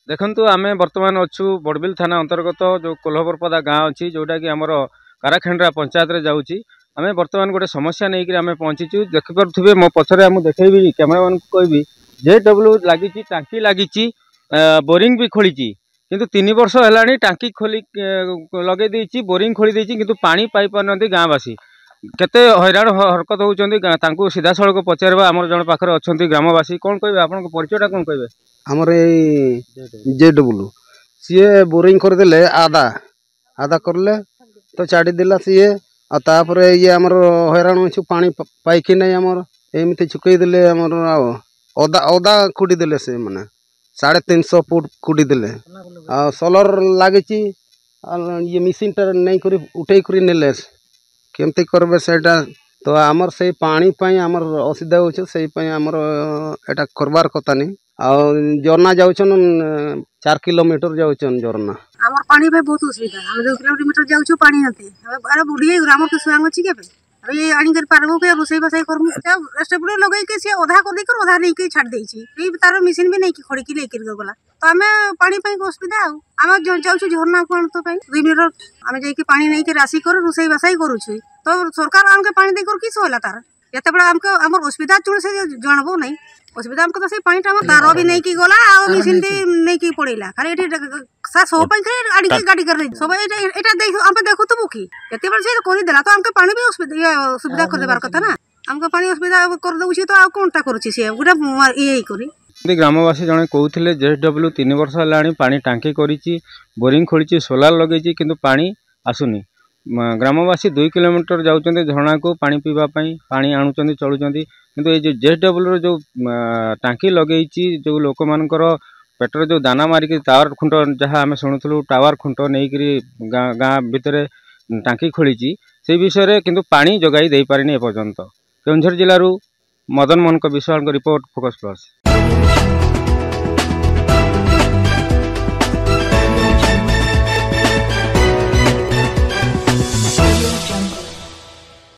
देखु आम बर्तमान अच्छु बड़बिल थाना अंतर्गत जो कोल्हबरपदा गाँ अच्छी जोटा कि आमर काराखेंड्रा पंचायत रे जाऊँगी आम बर्तमान गोटे समस्या नहीं कि आम पहुँचीचु देखिपे मो पछरे मुझे देखी कैमेरामैन को कहबी JW लगी टांकी लगी बोरिंग भी खोली किंतु 3 वर्ष है टांकी खोली लगे देती बोरिंग खोली देती किंतु पानी पाई पार गाँवासी केते हैरान हरकत होती सीधा सड़क पचारवा आम जन पाखे अच्छा ग्रामवासी कौन कहे आप परिचयटा कौन कहे आमर JW सी बोरिंग करदे आधा आधा करले तो छाड़देला सी आपर ये आमर हैरान अच्छु पानी पाइकी ना आमर एमती छुकईदे आमर अदा अदा खुटीदे से मैंने 350 फुट खुटीदे सोलर लगी ये मिशन टा नहीं कर उठे कर नेले केमती करबे सेटा तो आमर से पानी पाई आमर असुविधा होचे से आमर एटा करबार कथा नहीं आ झरना जाउछन 4 किलोमीटर जाउछन झरना आमर पानी पे बहुत असुविधा हम 2 किलोमीटर जाउछु पानी नते अरे बुढ़ी ग्राम के सुआंग अछि केबे अरे आनी कर पारबो के रोसई बसाई करमु रेस्टेबुल लगई के से आधा कर दे कर आधा नहीं के छाड़ देछि ए तार मशीन भी नहीं की खड़ी की लेकर गला तो हमें पानी पे असुविधा हम जाउछु झरना कोन तो पे 2 मीटर हम जाई के पानी नहीं के राशि कर रोसई बसाई करूछु तो सरकार हमके पानी दे कर किस होला तार एते बड़ा हमके हमर असुविधा चुन से जानबो नहीं असुविधा हमको तो से पानी टाइम तार भी नहीं की गला आ मशीन भी नहीं की पड़ेला खाली एठी सा सो पे खाली गाड़ी की गाड़ी कर सब एटा देख हम देखो तो मुखी एते बड़ से कोनी देला तो हमके पानी भी सुविधा कर देबार कथा ना हमको पानी असुविधा कर दउछि तो आ कोनटा करूछि से गुडा ये करी ग्रामवासी जने कहते JW 3 वर्ष है पानी टांकी करी बोरिंग खोली सोलार लगे किंतु पानी आसुनी ग्रामवासी 2 किलोमीटर जाऊँच झरना को पानी पीवाई पानी आणुचंदी चलुचंदी किंतु ये जो JW जो टांकी लगे जो लोक मानकर पेटर जो दाना मारिक टावर खुंट जहाँ आम शुणुलु टावर खुंट नहीं गाँ भितर टांकी खोली से विषय किंतु पानी जगाई दे पारिनी एपर्यंत केउंझर जिलूर Madan Mohan Biswal report focus plus.